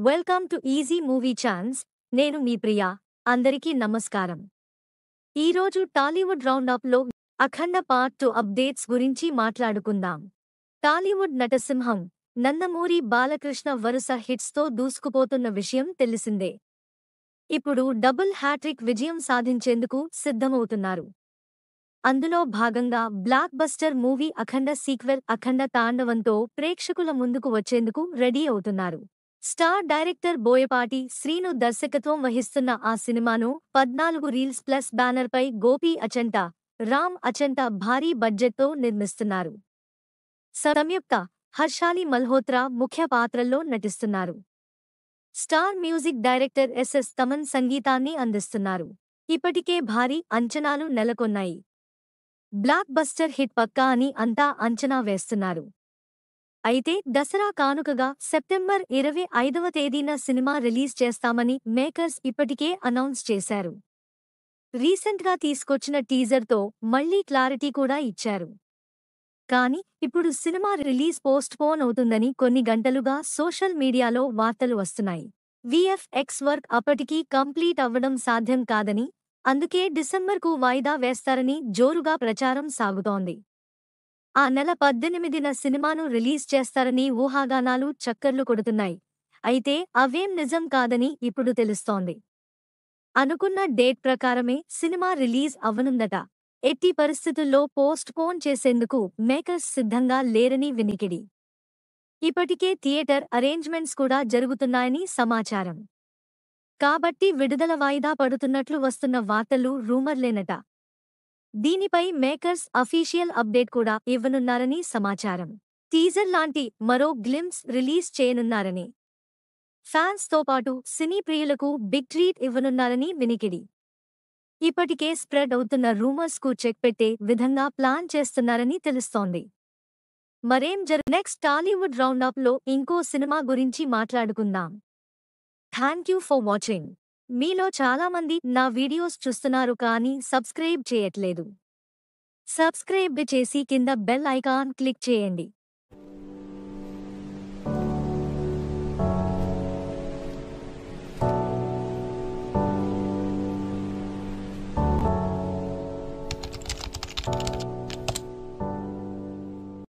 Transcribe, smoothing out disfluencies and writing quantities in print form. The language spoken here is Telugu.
Welcome to easy movie chance. నేను మీ ప్రియా. అందరికీ నమస్కారం. ఈరోజు టాలీవుడ్ రౌండప్లో అఖండ పార్ట్ 2 అప్డేట్స్ గురించి మాట్లాడుకుందాం. టాలీవుడ్ నటసింహం నందమూరి బాలకృష్ణ వరుస హిట్స్తో దూసుకుపోతున్న విషయం తెలిసిందే. ఇప్పుడు డబుల్ హ్యాట్రిక్ విజయం సాధించేందుకు సిద్ధమవుతున్నారు. అందులో భాగంగా బ్లాక్ బస్టర్ మూవీ అఖండ సీక్వెల్ అఖండ తాండవంతో ప్రేక్షకుల ముందుకు వచ్చేందుకు రెడీ అవుతున్నారు. స్టార్ డైరెక్టర్ బోయపాటి శ్రీను దర్శకత్వం వహిస్తున్న ఆ సినిమాను 14 రీల్స్ ప్లస్ బ్యానర్పై గోపీ అచంట, రామ్ అచంట భారీ బడ్జెట్తో నిర్మిస్తున్నారు. సంయుక్త, హర్షాలి మల్హోత్రా ముఖ్య పాత్రల్లో నటిస్తున్నారు. Star music director SS Thaman సంగీతాన్ని అందిస్తున్నారు. ఇప్పటికే భారీ అంచనాలు నెలకొన్నాయి. బ్లాక్ బస్టర్ హిట్ పక్కా అని అంతా అంచనా వేస్తున్నారు. అయితే దసరా కానుకగా సెప్టెంబర్ 25వ తేదీన సినిమా రిలీజ్ చేస్తామని మేకర్స్ ఇప్పటికే అనౌన్స్ చేశారు. రీసెంట్గా తీసుకొచ్చిన టీజర్తో మళ్లీ క్లారిటీ కూడా ఇచ్చారు. కానీ ఇప్పుడు సినిమా రిలీజ్ పోస్ట్ పోన్ అవుతుందని కొన్ని గంటలుగా సోషల్ మీడియాలో వార్తలు వస్తున్నాయి. వీఎఫ్ఎక్స్ వర్క్ అప్పటికీ కంప్లీట్ అవ్వడం సాధ్యం కాదని, అందుకే డిసెంబర్కు వాయిదా వేస్తారని జోరుగా ప్రచారం సాగుతోంది. ఆ నెల 18న సినిమాను రిలీజ్ చేస్తారని ఊహాగానాలు చక్కర్లు కొడుతున్నాయి. అయితే అవేం నిజం కాదని ఇప్పుడు తెలుస్తోంది. అనుకున్న డేట్ ప్రకారమే సినిమా రిలీజ్ అవ్వనుందట. ఎట్టి పరిస్థితుల్లో పోస్ట్ పోన్ చేసేందుకు మేకర్స్ సిద్ధంగా లేరని వినికిడి. ఇప్పటికే థియేటర్ అరేంజ్మెంట్స్ కూడా జరుగుతున్నాయని సమాచారం. కాబట్టి విడుదల వాయిదా పడుతున్నట్లు వస్తున్న వార్తలు రూమర్లేనట. దీనిపై మేకర్స్ అఫీషియల్ అప్డేట్ కూడా ఇవ్వనున్నారని సమాచారం. టీజర్ లాంటి మరో గ్లింప్స్ రిలీజ్ చేయనున్నారని, ఫ్యాన్స్తో పాటు సినీ ప్రియులకు బిగ్ ట్రీట్ ఇవ్వనున్నారని వినికిడి. ఇప్పటికే స్ప్రెడ్ అవుతున్న రూమర్స్కు చెక్ పెట్టే విధంగా ప్లాన్ చేస్తున్నారని తెలుస్తోంది. నెక్స్ట్ టాలీవుడ్ రౌండప్లో ఇంకో సినిమా గురించి మాట్లాడుకుందాం. Thank you for watching. మీలో చాలామంది నా వీడియోస్ చూస్తున్నారు కానీ సబ్స్క్రైబ్ చేయట్లేదు. సబ్స్క్రైబ్ చేసి కింద బెల్ ఐకాన్ క్లిక్ చేయండి.